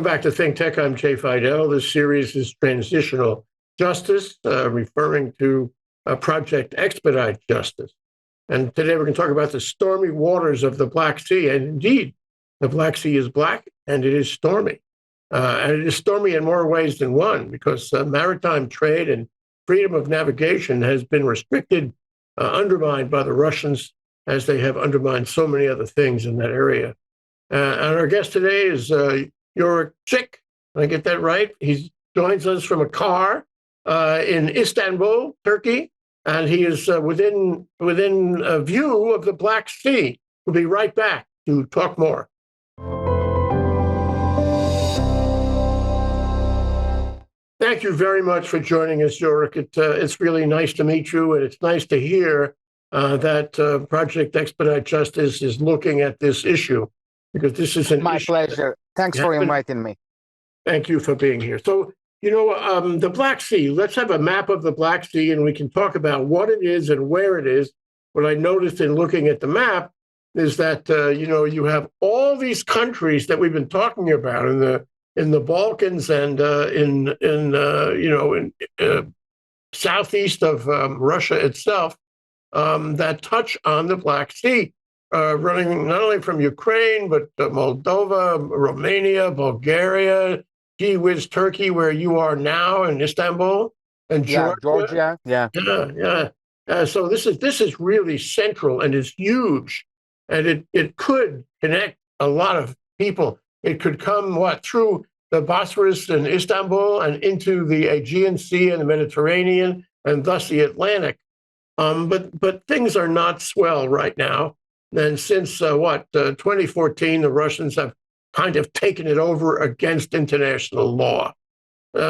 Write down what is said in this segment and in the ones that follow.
Welcome back to ThinkTech. I'm Jay Fidell. This series is Transitional Justice, referring to Project Expedite Justice. And today we're going to talk about the stormy waters of the Black Sea. And indeed, the Black Sea is black and it is stormy. And it is stormy in more ways than one because maritime trade and freedom of navigation has been restricted, undermined by the Russians, as they have undermined so many other things in that area. And our guest today is Yoruk Isik. Did I get that right? He joins us from a car in Istanbul, Turkey, and he is within a view of the Black Sea. We'll be right back to talk more. Thank you very much for joining us, Yoruk. It's really nice to meet you, and it's nice to hear that Project Expedite Justice is looking at this issue, because this is my pleasure. Thanks for inviting me. Thank you for being here. So, the Black Sea, let's have a map of the Black Sea, and we can talk about what it is and where it is. What I noticed in looking at the map is that, you have all these countries that we've been talking about in the Balkans and in southeast of Russia itself that touch on the Black Sea. Running not only from Ukraine, but Moldova, Romania, Bulgaria, gee whiz, Turkey, where you are now in Istanbul, and Georgia. Yeah. So this is really central, and it's huge, and it could connect a lot of people. It could come through the Bosphorus and Istanbul and into the Aegean Sea and the Mediterranean, and thus the Atlantic. But things are not swell right now. And since 2014, the Russians have kind of taken it over against international law.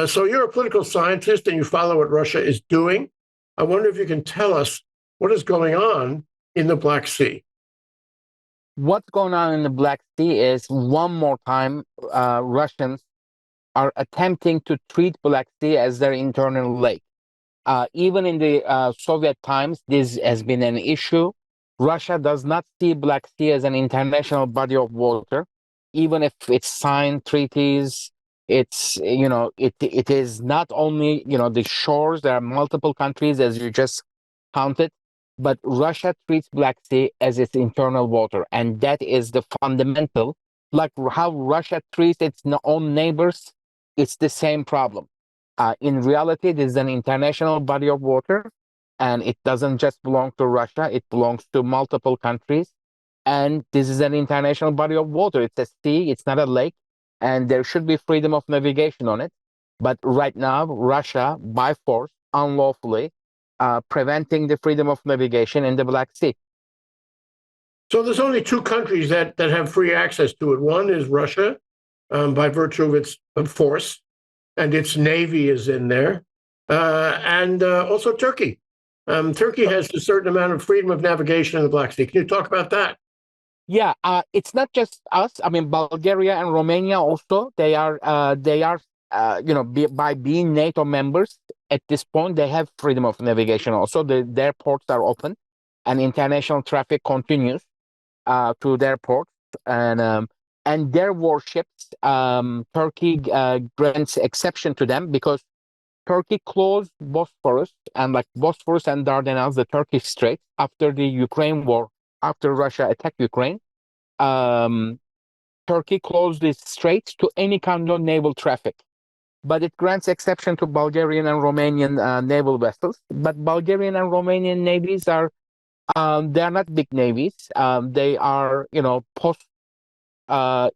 So you're a political scientist and you follow what Russia is doing. I wonder if you can tell us what is going on in the Black Sea. What's going on in the Black Sea is, one more time, Russians are attempting to treat Black Sea as their internal lake. Even in the Soviet times, this has been an issue. Russia does not see Black Sea as an international body of water, even if it's signed treaties. It's, it is not only, the shores. There are multiple countries, as you just counted, but Russia treats Black Sea as its internal water. And that is the fundamental, like how Russia treats its own neighbors. It's the same problem. In reality, it is an international body of water. And it doesn't just belong to Russia, it belongs to multiple countries. And this is an international body of water. It's a sea, it's not a lake, and there should be freedom of navigation on it. But right now, Russia, by force, unlawfully, preventing the freedom of navigation in the Black Sea. So there's only two countries that have free access to it. One is Russia, by virtue of its force, and its navy is in there, and also Turkey. Turkey has a certain amount of freedom of navigation in the Black Sea. Can you talk about that? Yeah, it's not just us. I mean, Bulgaria and Romania also, by being NATO members at this point, they have freedom of navigation also. Their ports are open and international traffic continues to their ports. And their warships, Turkey grants exception to them because Turkey closed Bosphorus and Dardanelles, the Turkish Strait, after the Ukraine war, after Russia attacked Ukraine. Turkey closed these straits to any kind of naval traffic. But it grants exception to Bulgarian and Romanian naval vessels. But Bulgarian and Romanian navies they are not big navies. They are, post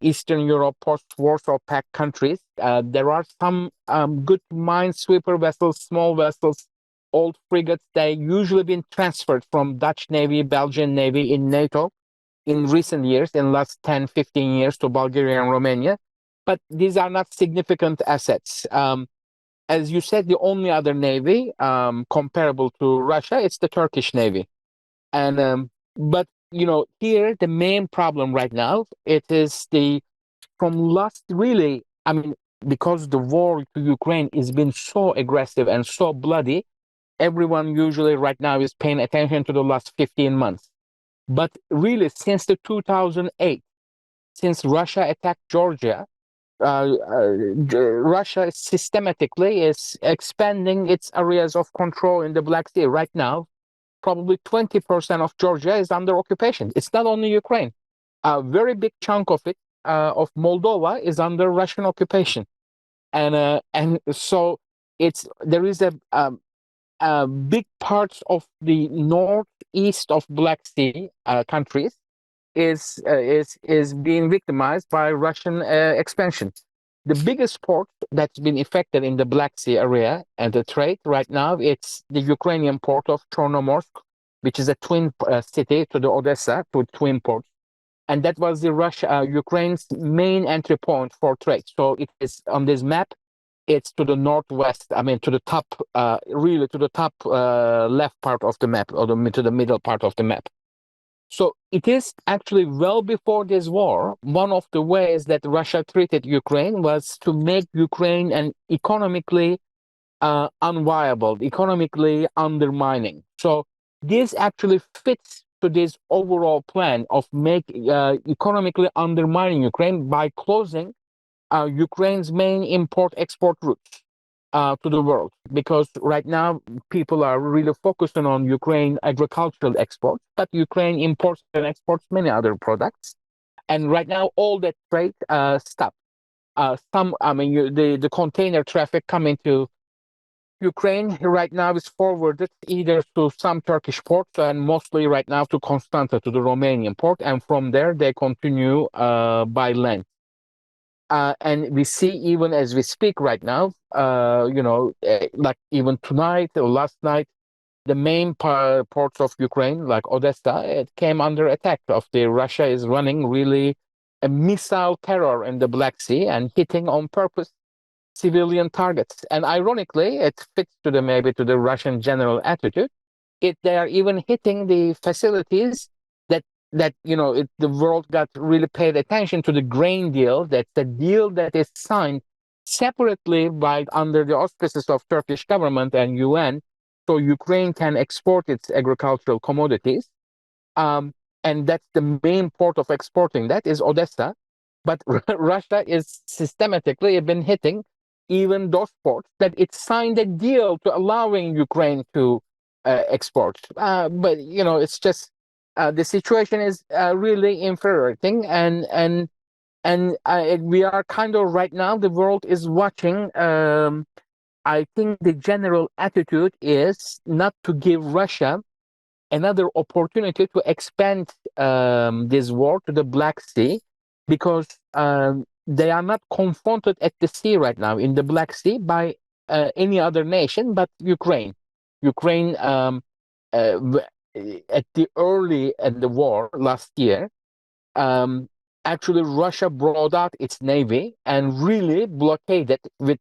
Eastern Europe, post-Warsaw Pact countries. There are some good minesweeper vessels, small vessels, old frigates. They usually been transferred from Dutch Navy, Belgian Navy in NATO in recent years, in last 10, 15 years, to Bulgaria and Romania. But these are not significant assets. As you said, the only other navy comparable to Russia, it's the Turkish Navy. And but here, the main problem right now, it is because the war to Ukraine has been so aggressive and so bloody, everyone usually right now is paying attention to the last 15 months. But really, since the 2008, since Russia attacked Georgia, Russia systematically is expanding its areas of control in the Black Sea. Right now, probably 20% of Georgia is under occupation. It's not only Ukraine. A very big chunk of it, of Moldova, is under Russian occupation, and so there is a big parts of the northeast of Black Sea countries is being victimized by Russian expansion. The biggest port that's been affected in the Black Sea area and the trade right now, it's the Ukrainian port of Chornomorsk, which is a twin city to the Odessa, to twin ports. And that was the Ukraine's main entry point for trade. So it is on this map, it's to the northwest, I mean, to the top, really to the top left part of the map, or to the middle part of the map. So it is actually well before this war, one of the ways that Russia treated Ukraine was to make Ukraine an economically unviable, economically undermining. So this actually fits to this overall plan of economically undermining Ukraine by closing Ukraine's main import-export routes to the world, because right now people are really focusing on Ukraine agricultural exports, but Ukraine imports and exports many other products, and right now all that trade stopped. The container traffic coming to Ukraine right now is forwarded either to some Turkish ports and mostly right now to Constanta, to the Romanian port, and from there they continue by land. And we see, even as we speak right now, like even tonight or last night, the main ports of Ukraine, like Odessa, it came under attack of Russia is running really a missile terror in the Black Sea and hitting on purpose civilian targets. And ironically, it fits to the Russian general attitude. They are even hitting the facilities that the world got really paid attention to, the grain deal. That's the deal that is signed separately under the auspices of Turkish government and UN, so Ukraine can export its agricultural commodities. And that's the main port of exporting. That is Odessa. But Russia is systematically been hitting even those ports that it signed a deal to allowing Ukraine to export. But it's just the situation is really infuriating, and we are kind of right now. The world is watching. I think the general attitude is not to give Russia another opportunity to expand this war to the Black Sea, because they are not confronted at the sea right now in the Black Sea by any other nation but Ukraine. Ukraine at the early in the war last year, actually Russia brought out its navy and really blockaded with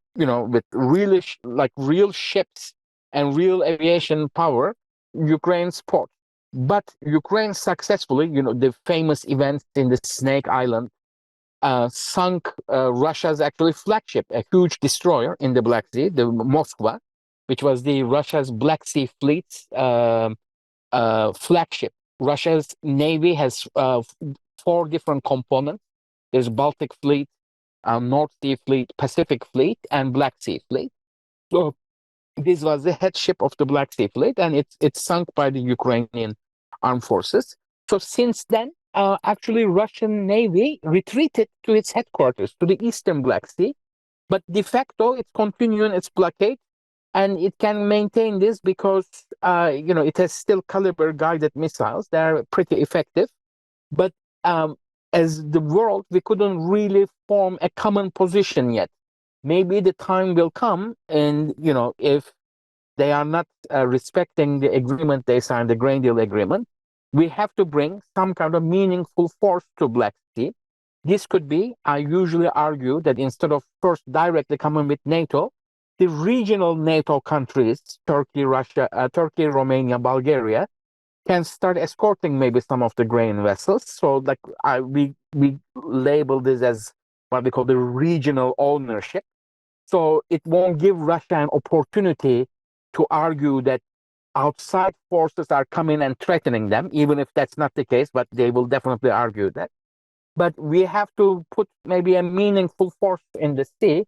really like real ships and real aviation power Ukraine's port. But Ukraine successfully, the famous events in the Snake Island, sunk Russia's actually flagship, a huge destroyer in the Black Sea, the Moskva, which was the Russia's Black Sea fleet's flagship. Russia's navy has 4 different components. There's Baltic Fleet, North Sea Fleet, Pacific Fleet, and Black Sea Fleet. So this was the headship of the Black Sea Fleet, and it's sunk by the Ukrainian armed forces. So since then, actually, Russian Navy retreated to its headquarters, to the eastern Black Sea, but de facto it's continuing its blockade, and it can maintain this because it has still caliber guided missiles. They're pretty effective, but as the world, we couldn't really form a common position yet. Maybe the time will come, and if they are not respecting the agreement they signed, the grain deal agreement, we have to bring some kind of meaningful force to Black Sea. This could be, I usually argue that instead of first directly coming with NATO, the regional NATO countries, Turkey, Russia, Turkey, Romania, Bulgaria, can start escorting maybe some of the grain vessels. So like we label this as what we call the regional ownership. So it won't give Russia an opportunity to argue that outside forces are coming and threatening them, even if that's not the case, but they will definitely argue that. but we have to put maybe a meaningful force in the sea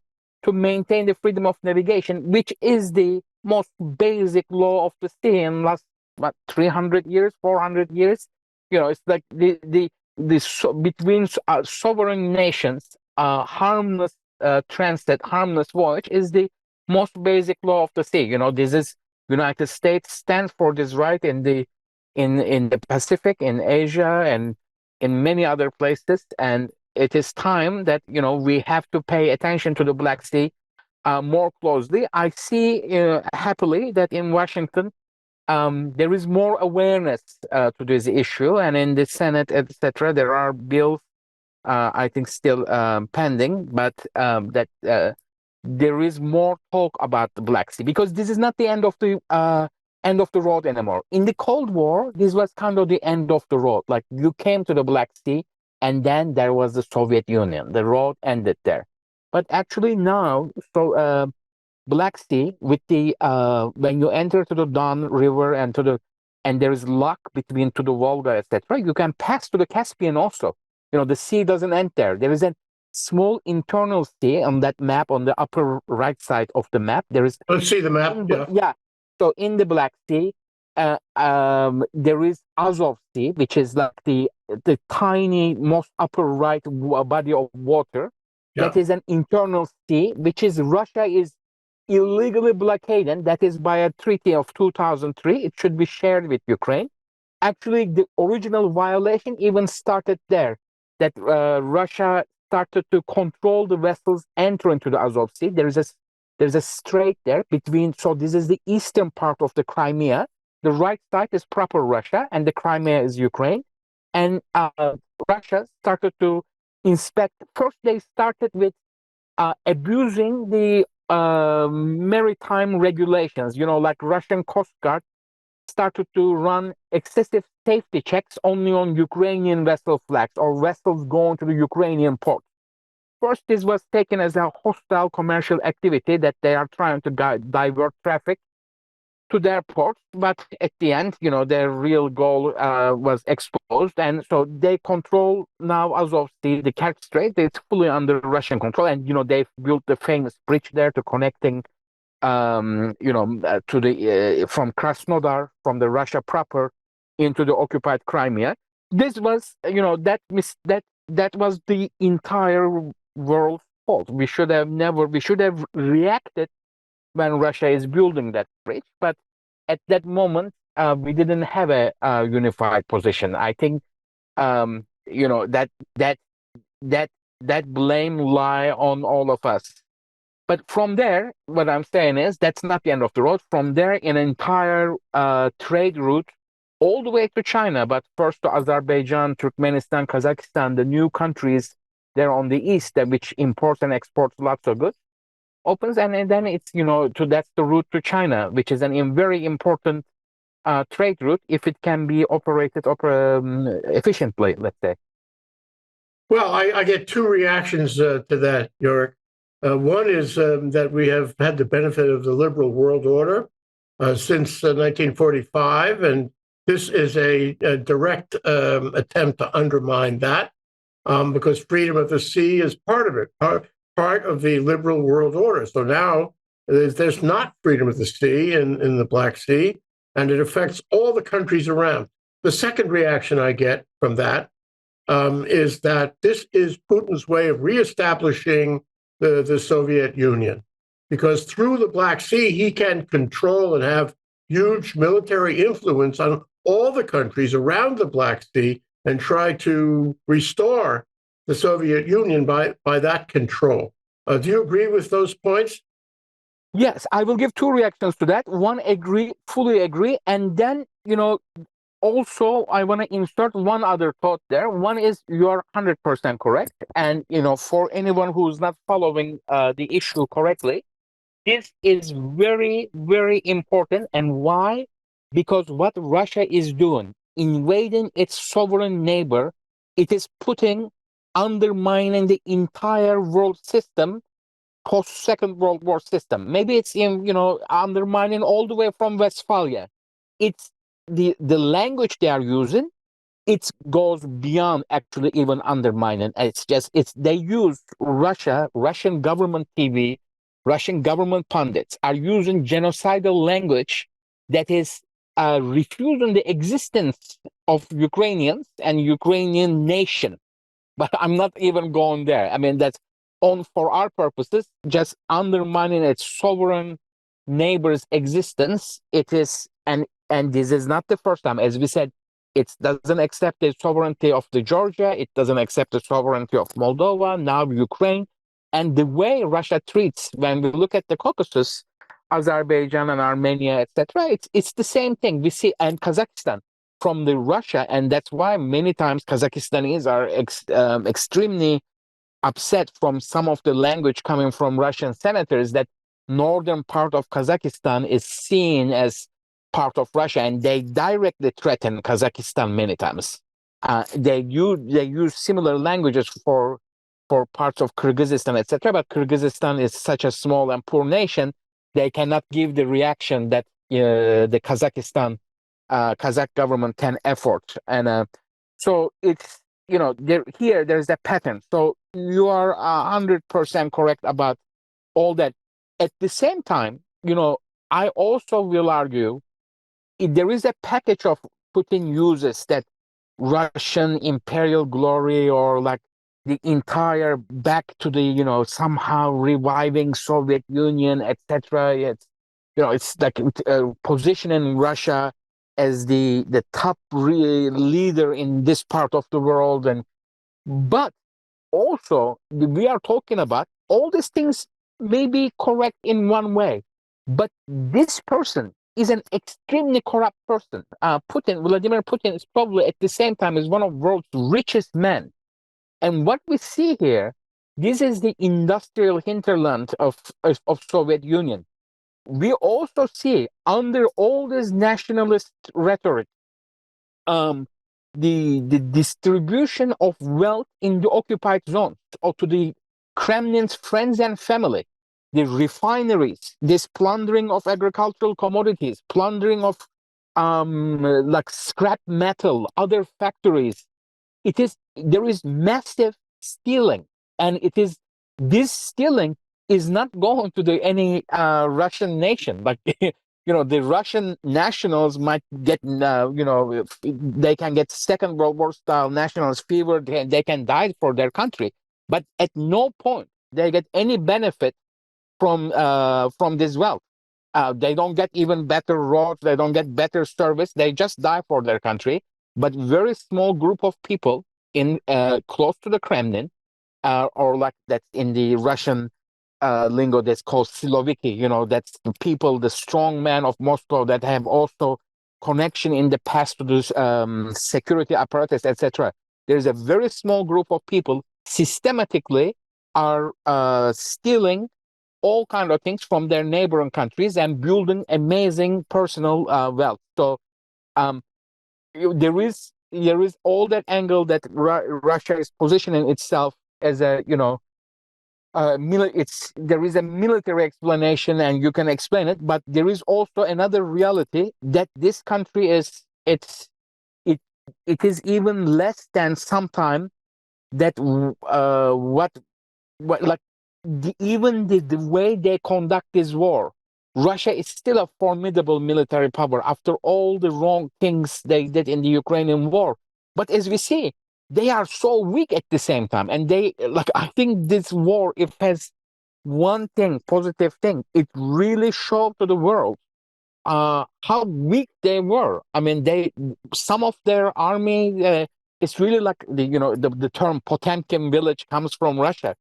to maintain the freedom of navigation, which is the most basic law of the sea in last, what, 300 years, 400 years. It's like between sovereign nations, harmless transit, harmless voyage is the most basic law of the sea. This is United States stands for this right in the Pacific, in Asia, and in many other places. And it is time that we have to pay attention to the Black Sea more closely. I see happily that in Washington there is more awareness to this issue, and in the Senate, etc., there are bills I think still pending, but that there is more talk about the Black Sea, because this is not the end of the road anymore. In the Cold War, this was kind of the end of the road. Like, you came to the Black Sea, and then there was the Soviet Union. The road ended there. But actually now, so Black Sea, with the when you enter to the Don River and there is lock between to the Volga, etc., you can pass to the Caspian also. The sea doesn't end there. There is a small internal sea on that map, on the upper right side of the map. There is. Let's see the map. Yeah. So in the Black Sea, there is Azov Sea, which is like the tiny, most upper right body of water. Yeah. That is an internal sea, which is Russia is illegally blockaded. That is by a treaty of 2003. It should be shared with Ukraine. Actually, the original violation even started there. That Russia started to control the vessels entering to the Azov Sea. There's a strait there between. So this is the eastern part of the Crimea. The right side is proper Russia, and the Crimea is Ukraine. And Russia started to inspect. First, they started with abusing the maritime regulations. Like Russian Coast Guard started to run excessive safety checks only on Ukrainian vessel flags or vessels going to the Ukrainian port. First, this was taken as a hostile commercial activity that they are trying to divert traffic to their ports, but at the end, their real goal was exposed, and so they control now Azov Sea, the Kerch Strait. It's fully under Russian control, and they've built the famous bridge there to connecting to the from Krasnodar, from the Russia proper, into the occupied Crimea. This was, that was the entire world's fault. We should have reacted when Russia is building that bridge, but at that moment we didn't have a unified position. I think that blame lie on all of us. But from there, what I'm saying is that's not the end of the road. From there, an entire trade route all the way to China, but first to Azerbaijan, Turkmenistan, Kazakhstan, the new countries there on the east, which imports and exports lots of goods, opens, and then it's that's the route to China, which is a very important trade route if it can be operated efficiently, let's say. Well, I get two reactions to that, Yoruk. One is that we have had the benefit of the liberal world order since 1945, and this is a direct attempt to undermine that because freedom of the sea is part of it, part of the liberal world order. So now there's not freedom of the sea in the Black Sea, and it affects all the countries around. The second reaction I get from that is that this is Putin's way of reestablishing the Soviet Union, because through the Black Sea, he can control and have huge military influence on all the countries around the Black Sea and try to restore the Soviet Union by that control. Do you agree with those points? Yes, I will give two reactions to that. One, fully agree. And then, also, I want to insert one other thought there. One is you are 100% correct. And, for anyone who's not following the issue correctly, this is very, very important. And why? Because what Russia is doing, invading its sovereign neighbor, it is undermining the entire world system, post-Second World War system. Maybe it's undermining all the way from Westphalia. It's the language they are using it goes beyond actually even undermining. It's they use Russian government TV, Russian government pundits are using genocidal language that is refusing the existence of Ukrainians and Ukrainian nation. But I'm not even going there. I mean, that's on for our purposes, just undermining its sovereign neighbor's existence. It is, and this is not the first time. As we said, it doesn't accept the sovereignty of the Georgia. It doesn't accept the sovereignty of Moldova, now Ukraine. And the way Russia treats, when we look at the Caucasus, Azerbaijan and Armenia, etc., it's the same thing we see, and Kazakhstan from the Russia, and that's why many times Kazakhstanis are extremely upset from some of the language coming from Russian senators that northern part of Kazakhstan is seen as part of Russia, and they directly threaten Kazakhstan many times. They use similar languages for parts of Kyrgyzstan, etc. But Kyrgyzstan is such a small and poor nation; they cannot give the reaction that the Kazakh government can afford. And so it's there's a pattern. So you are 100% correct about all that. At the same time, I also will argue there is a package of Putin uses that Russian imperial glory, or like the entire back to the somehow reviving Soviet Union, etc. It's like positioning Russia as the top leader in this part of the world, but also we are talking about all these things may be correct in one way, but this person is an extremely corrupt person. Vladimir Putin is probably at the same time is one of the world's richest men. And what we see here, this is the industrial hinterland of Soviet Union. We also see under all this nationalist rhetoric, the distribution of wealth in the occupied zones, or to the Kremlin's friends and family, the refineries, this plundering of agricultural commodities, plundering of like scrap metal, other factories. There is massive stealing, and this stealing is not going to any Russian nation. Like the Russian nationals might get they can get Second World War style nationalist fever. They can die for their country, but at no point they get any benefit from this wealth. They don't get even better roads. They don't get better service. They just die for their country. But very small group of people in close to the Kremlin, or like that's in the Russian lingo that's called Siloviki. That's the people, the strong men of Moscow that have also connection in the past to this security apparatus, etc. There's a very small group of people systematically are stealing all kind of things from their neighboring countries and building amazing personal wealth. So there is all that angle that Russia is positioning itself as a there is a military explanation, and you can explain it, but there is also another reality that this country it is even less than sometime that what like even the way they conduct this war. Russia is still a formidable military power after all the wrong things they did in the Ukrainian war. But as we see, they are so weak at the same time. And I think this war, if it has one thing, positive thing, it really showed to the world how weak they were. I mean, some of their army, it's really like the term Potemkin village comes from Russia.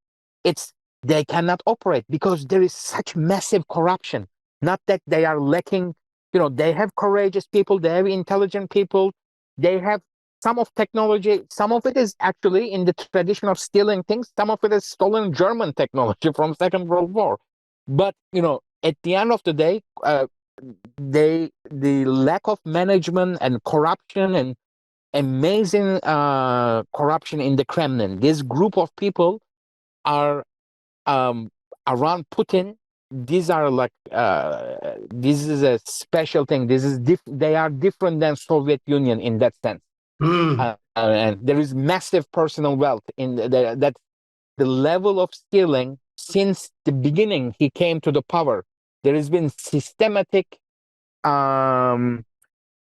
They cannot operate because there is such massive corruption. Not that they are lacking, they have courageous people, they have intelligent people, they have some of technology. Some of it is actually in the tradition of stealing things. Some of it is stolen German technology from Second World War. But, at the end of the day, the lack of management and corruption and amazing corruption in the Kremlin, this group of people are around Putin. These are like this is a special thing. They are different than Soviet Union in that sense. Mm. And there is massive personal wealth in that. The level of stealing since the beginning he came to the power, there has been systematic um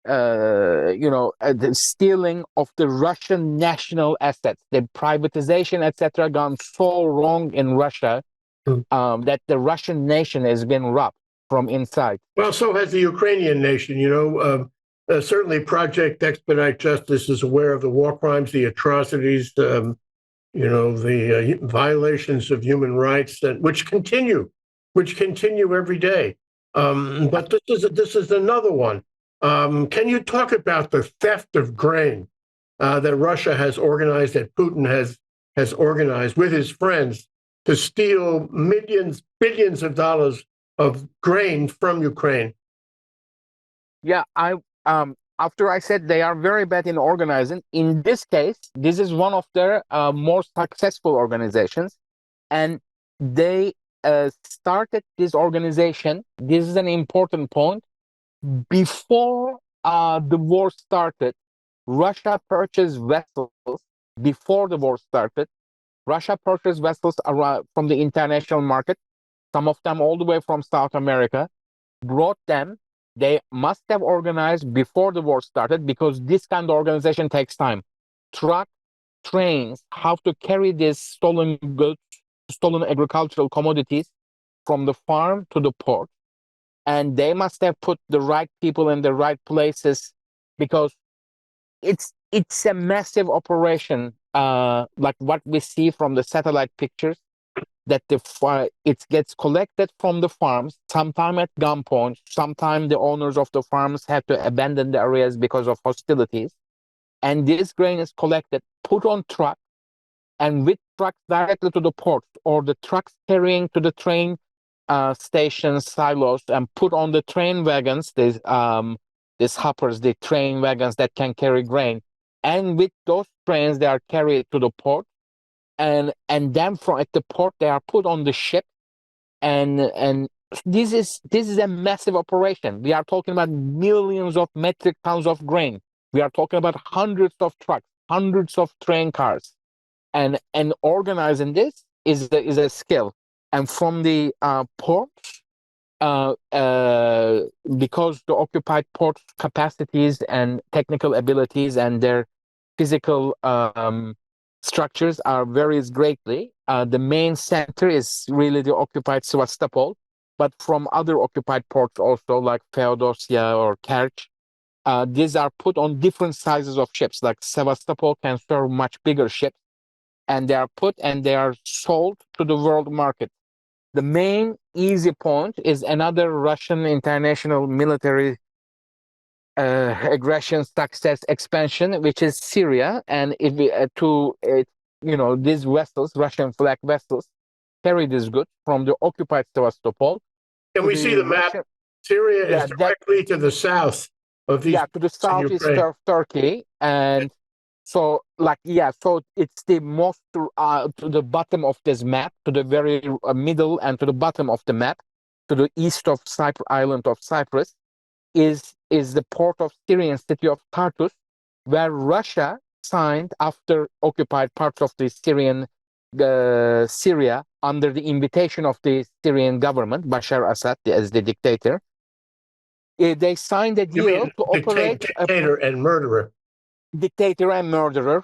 the stealing of the Russian national assets, the privatization, etc., gone so wrong in Russia, Mm. that the Russian nation has been robbed from inside. Well, so has the Ukrainian nation. Certainly, Project Expedite Justice is aware of the war crimes, the atrocities, the violations of human rights which continue every day. But this is another one. Can you talk about the theft of grain that Russia has organized, that Putin has organized with his friends to steal millions, billions of dollars of grain from Ukraine? Yeah, I after I said they are very bad in organizing, in this case, this is one of their more successful organizations, and they started this organization. This is an important point. Before the war started, Russia purchased vessels. Before the war started, Russia purchased vessels from the international market, some of them all the way from South America, brought them. They must have organized before the war started, because this kind of organization takes time. Truck, trains, how to carry these stolen goods, stolen agricultural commodities from the farm to the port. And they must have put the right people in the right places, because it's a massive operation, like what we see from the satellite pictures, that it gets collected from the farms, sometime at gunpoint, sometime the owners of the farms have to abandon the areas because of hostilities. And this grain is collected, put on trucks, and with trucks directly to the ports, or the trucks carrying to the train stations, silos, and put on the train wagons, these hoppers, the train wagons that can carry grain. And with those trains, they are carried to the port, and then from at the port they are put on the ship, and this is a massive operation. We are talking about millions of metric tons of grain. We are talking about hundreds of trucks, hundreds of train cars, and organizing this is a skill. And from the ports, because the occupied port capacities and technical abilities and their physical structures are varies greatly. The main center is really the occupied Sevastopol, but from other occupied ports also, like Feodosia or Kerch, these are put on different sizes of ships. Like Sevastopol can serve much bigger ships, and they are put and they are sold to the world market. The main easy point is another Russian international military aggression, success, expansion, which is Syria. And if we, these vessels, Russian flag vessels, carry this goods from the occupied Sevastopol. And we see the map. Syria is directly to the south of these. Yeah, to the southeast of Turkey. And so it's the most to the bottom of this map, to the very middle and to the bottom of the map, to the east of island of Cyprus, is the port of Syrian city of Tartus, where Russia signed, after occupied parts of the Syria under the invitation of the Syrian government, Bashar Assad as the dictator. They signed a deal to operate. Dictator and murderer. Dictator and murderer,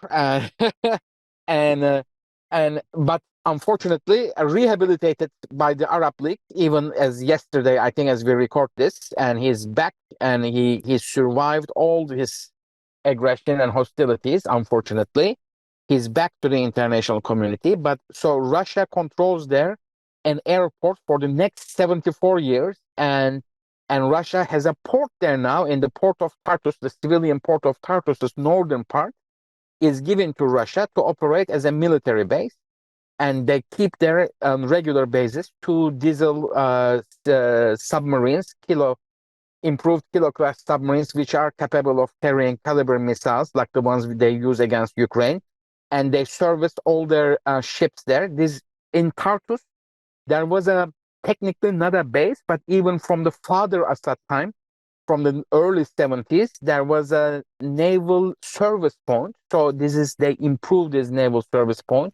but unfortunately rehabilitated by the Arab League, even as yesterday, I think, as we record this, and he's back, and he survived all his aggression and hostilities. Unfortunately, he's back to the international community. But so Russia controls there an airport for the next 74 years, and Russia has a port there now, in the port of Tartus. The civilian port of Tartus, this northern part, is given to Russia to operate as a military base. And they keep there on regular basis 2 diesel submarines, improved kilo-class submarines, which are capable of carrying caliber missiles like the ones they use against Ukraine. And they service all their ships there. In Tartus, there was technically not a base, but even from the father Assad time, from the early 70s, there was a naval service point. So they improved this naval service point.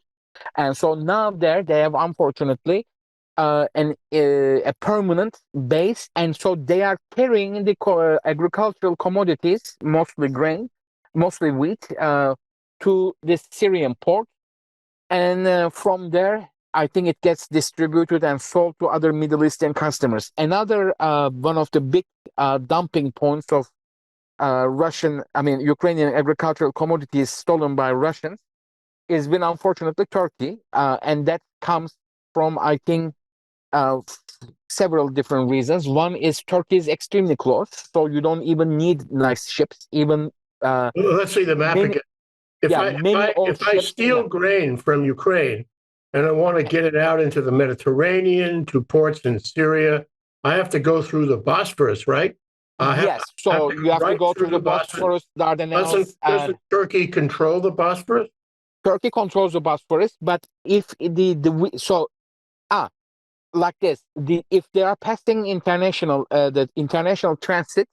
And so now they have, unfortunately, a permanent base. And so they are carrying the agricultural commodities, mostly grain, mostly wheat, to the Syrian port. And from there, I think it gets distributed and sold to other Middle Eastern customers. Another one of the big dumping points of Ukrainian agricultural commodities stolen by Russians has been, unfortunately, Turkey. And that comes from, I think, several different reasons. One is Turkey is extremely close, so you don't even need nice ships. Even Let's see the map many, again. If yeah, I if many I old if I ships. steal Yeah. grain from Ukraine and I want to get it out into the Mediterranean to ports in Syria, I have to go through the Bosphorus, right? Yes, I have so to you go have to right go through through the the Bosphorus. Bosphorus, Dardanelles. Doesn't Turkey control the Bosphorus? Turkey controls the Bosphorus, but if like this, if they are passing international, the international transit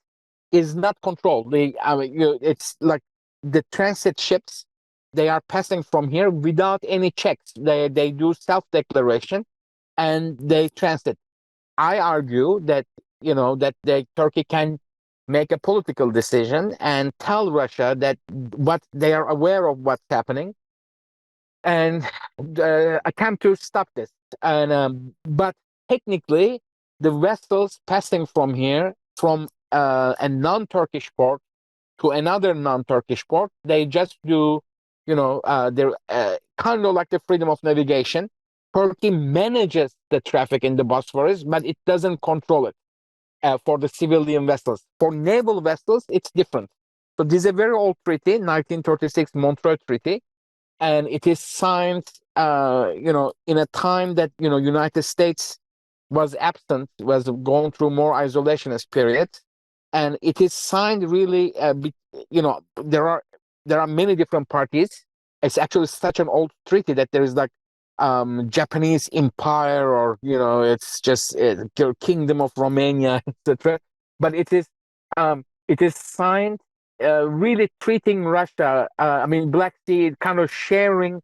is not controlled. It's like the transit ships, they are passing from here without any checks. They do self declaration and they transit. I argue that Turkey can make a political decision and tell Russia that what they are aware of what's happening and attempt to stop this. But technically, the vessels passing from here from a non-Turkish port to another non-Turkish port, they just do, they're kind of like the freedom of navigation. Turkey manages the traffic in the Bosphorus, but it doesn't control it for the civilian vessels. For naval vessels, it's different. So this is a very old treaty, 1936 Montreux Treaty, and it is signed, in a time that United States was absent, was going through more isolationist period, and it is signed really. There are many different parties. It's actually such an old treaty that there is like Japanese Empire, or it's just Kingdom of Romania, etc. But it is signed really treating Russia, Black Sea, kind of sharing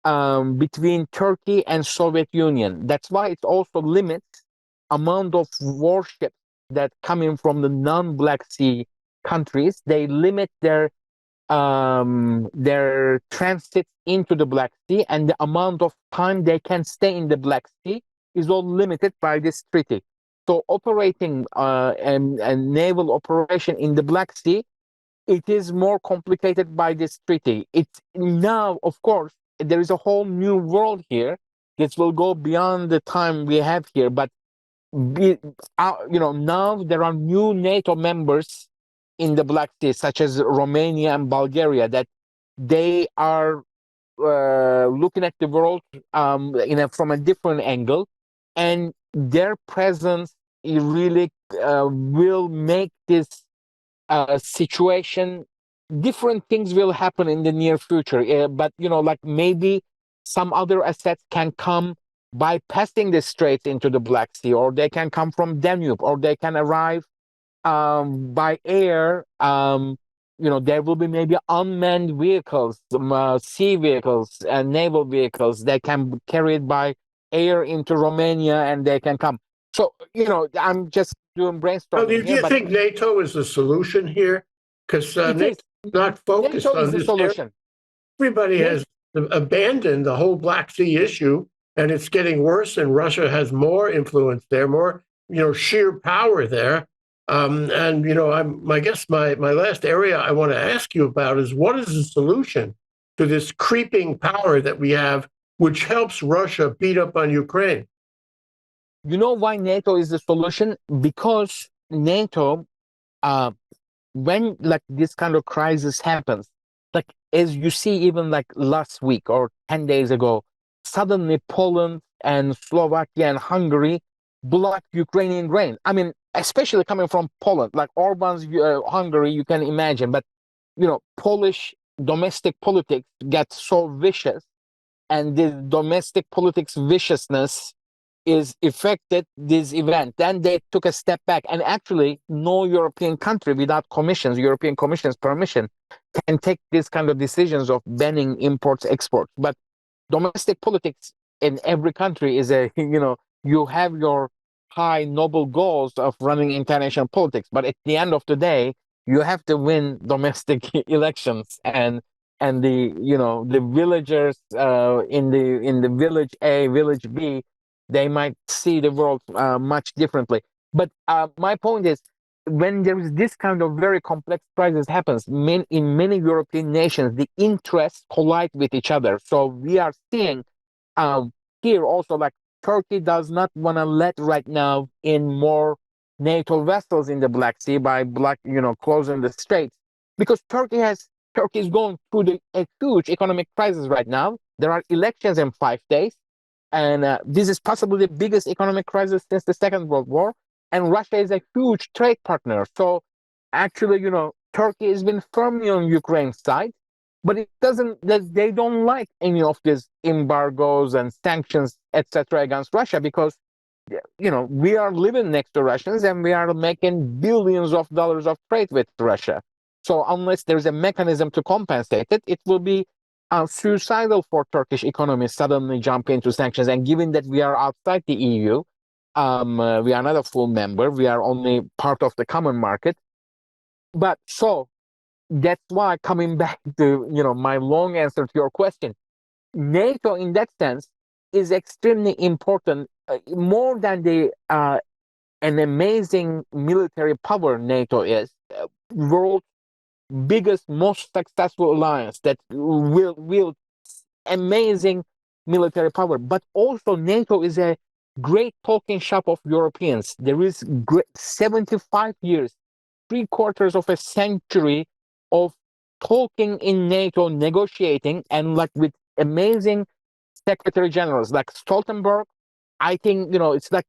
between Turkey and Soviet Union. That's why it also limits amount of warships that come in from the non-Black Sea countries. They limit their transit into the Black Sea, and the amount of time they can stay in the Black Sea is all limited by this treaty. So operating a naval operation in the Black Sea, it is more complicated by this treaty. It's now, of course, there is a whole new world here. This will go beyond the time we have here, but now there are new NATO members in the Black Sea, such as Romania and Bulgaria, that they are looking at the world from a different angle, and their presence really will make this situation. Different things will happen in the near future, but like maybe some other assets can come bypassing the straits into the Black Sea, or they can come from Danube, or they can arrive by air. There will be maybe unmanned vehicles, sea vehicles, and naval vehicles that can be carried by air into Romania, and they can come. So, I'm just doing Well, brainstorming do here, you but think NATO is the solution here? Because it is. NATO's not focused NATO is on the this area. solution. Everybody NATO, has abandoned the whole Black Sea issue, and it's getting worse. And Russia has more influence there, more sheer power there. I guess my last area I want to ask you about is what is the solution to this creeping power that we have, which helps Russia beat up on Ukraine? you know why NATO is the solution? Because NATO, uh, when like this kind of crisis happens, like as you see, even like last week or 10 days ago, suddenly Poland and Slovakia and Hungary blocked Ukrainian grain. Especially coming from Poland, like Orban's Hungary, you can imagine. But Polish domestic politics get so vicious, and the domestic politics viciousness is affected this event. Then they took a step back, and actually, no European country without European Commission's permission, can take these kind of decisions of banning imports, exports. But domestic politics in every country is you have your high noble goals of running international politics, but at the end of the day, you have to win domestic elections, and the villagers in the village A, village B, they might see the world much differently. But my point is, when there is this kind of very complex crisis happens, in many European nations, the interests collide with each other. So we are seeing um, here also, like, Turkey does not want to let right now in more NATO vessels in the Black Sea by closing the straits, because Turkey is going through a huge economic crisis right now. There are elections in 5 days, and this is possibly the biggest economic crisis since the Second World War. And Russia is a huge trade partner. So actually, Turkey has been firmly on Ukraine's side, but they don't like any of these embargoes and sanctions, etc., against Russia, because we are living next to Russians and we are making billions of dollars of trade with Russia. So unless there's a mechanism to compensate it, it will be suicidal for Turkish economy suddenly jump into sanctions. And given that we are outside the EU, we are not a full member, we are only part of the common market. But so that's why, coming back to my long answer to your question, NATO in that sense is extremely important, more than an amazing military power NATO is. World biggest, most successful alliance that will amazing military power. But also NATO is a great talking shop of Europeans. There is 75 years, 3/4 of a century of talking in NATO, negotiating, and like with amazing secretary generals like Stoltenberg. I think it's like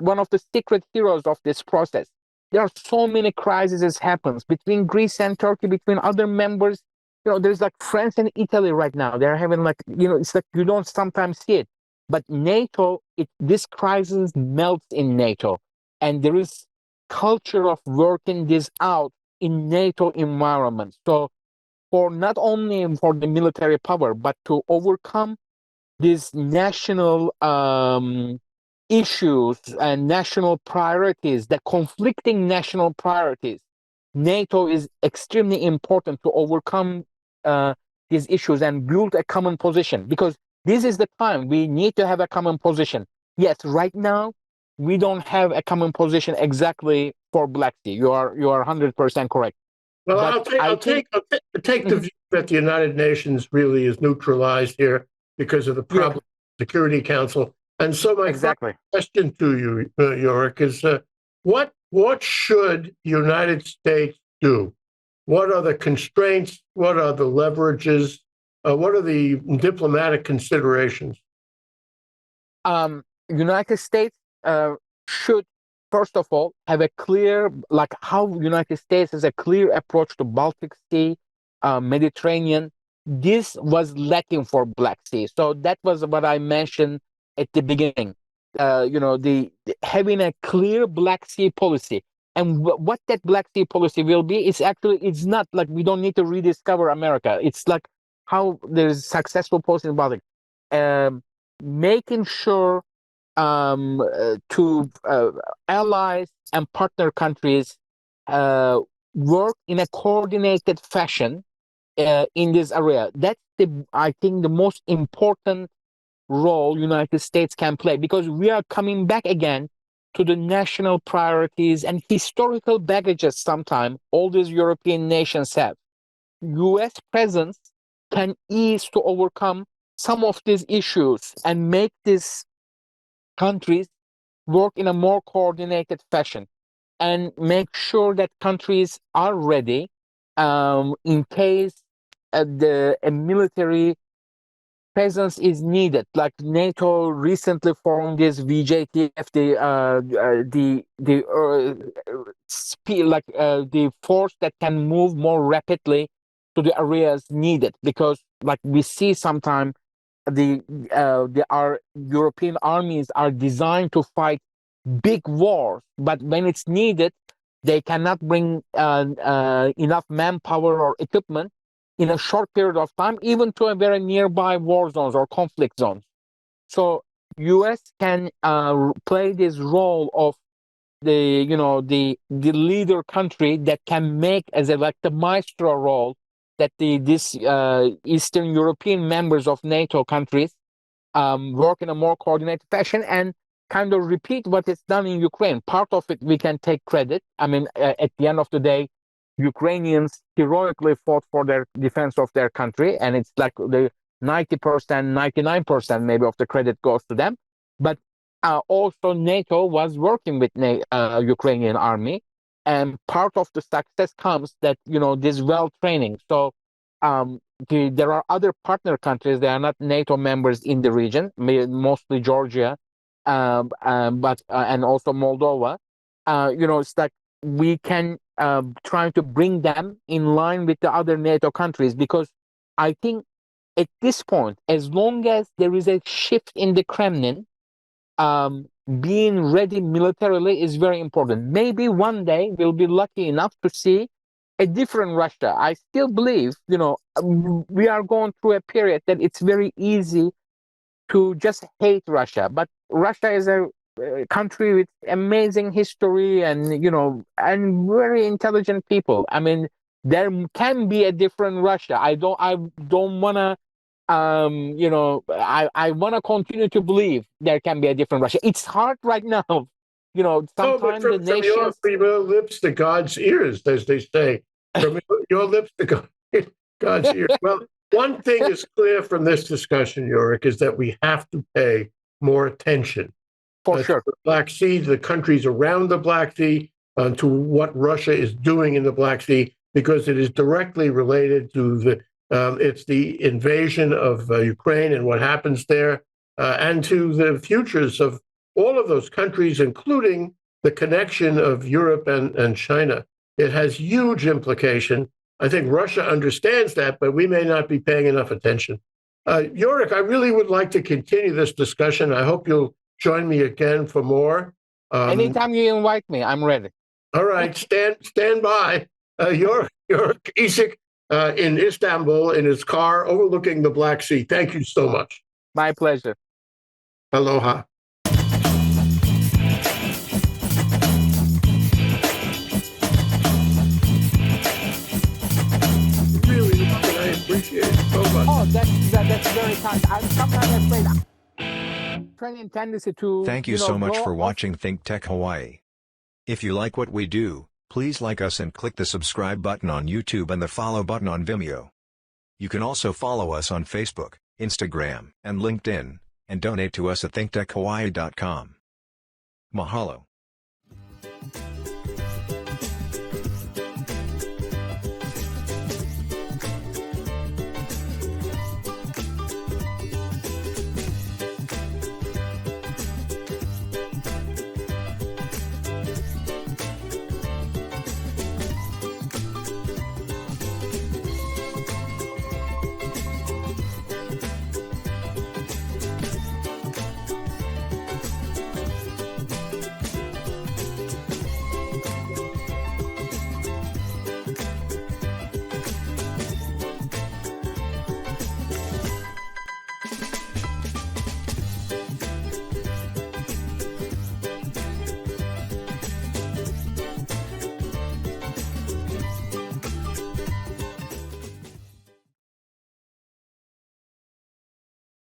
one of the secret heroes of this process. There are so many crises happens between Greece and Turkey, between other members. There's like France and Italy right now. They're having it's like you don't sometimes see it. But NATO, this crisis melts in NATO, and there is culture of working this out in NATO environment. So for not only for the military power, but to overcome these national issues and national priorities, the conflicting national priorities, NATO is extremely important to overcome these issues and build a common position, because this is the time we need to have a common position. Yes, right now we don't have a common position exactly for Black Sea. You are 100% correct. Well, But I'll take the view that the United Nations really is neutralized here because of the problem Security Council. And so my question to you, Yoruk, is what should the United States do? What are the constraints? What are the leverages? What are the diplomatic considerations? United States should, first of all, have a clear, like how United States has a clear approach to Baltic Sea, Mediterranean. This was lacking for Black Sea. So that was what I mentioned at the beginning. The having a clear Black Sea policy. And what that Black Sea policy will be is actually, it's not like we don't need to rediscover America. It's like how there's successful policy in Baltic. Making sure to allies and partner countries work in a coordinated fashion in this area. That's I think the most important role United States can play, because we are coming back again to the national priorities and historical baggages sometimes all these European nations have. US presence can ease to overcome some of these issues and make these countries work in a more coordinated fashion, and make sure that countries are ready in case a military presence is needed. Like NATO recently formed this VJTF, the force that can move more rapidly to the areas needed, because like we see sometimes our European armies are designed to fight big wars, but when it's needed, they cannot bring enough manpower or equipment in a short period of time, even to a very nearby war zones or conflict zones. So U.S. can play this role of the leader country that can make as like the maestro role that this Eastern European members of NATO countries work in a more coordinated fashion and kind of repeat what is done in Ukraine. Part of it we can take credit. I mean, at the end of the day, Ukrainians heroically fought for their defense of their country, and it's like the 90%, 99% maybe of the credit goes to them. But also NATO was working with Ukrainian army, and part of the success comes that this well training. So there are other partner countries that are not NATO members in the region, mostly Georgia, but and also Moldova. It's like we can try to bring them in line with the other NATO countries, because I think at this point, as long as there is a shift in the Kremlin, being ready militarily is very important. Maybe one day we'll be lucky enough to see a different Russia. I still believe, we are going through a period that it's very easy to just hate Russia. But Russia is a country with amazing history and, and very intelligent people. I mean, there can be a different Russia. I don't want to I want to continue to believe there can be a different Russia. It's hard right now. Sometimes the nations. From your lips to God's ears, as they say. From your lips to God's ears. Well, one thing is clear from this discussion, Yoruk, is that we have to pay more attention For sure. to the Black Sea, to the countries around the Black Sea, to what Russia is doing in the Black Sea, because it is directly related to it's the invasion of Ukraine and what happens there, and to the futures of all of those countries, including the connection of Europe and China. It has huge implication. I think Russia understands that, but we may not be paying enough attention. Yoruk, I really would like to continue this discussion. I hope you'll join me again for more. Anytime you invite me, I'm ready. All right, stand by. Yoruk Isik in Istanbul in his car overlooking the Black Sea. Thank you so much. My pleasure. Aloha. Really, I appreciate it so much. Oh, that's very kind. I'm sometimes afraid. Training tendency to. Thank you so much for watching ThinkTech Hawaii. If you like what we do, please like us and click the subscribe button on YouTube and the follow button on Vimeo. You can also follow us on Facebook, Instagram, and LinkedIn, and donate to us at thinktechhawaii.com. Mahalo.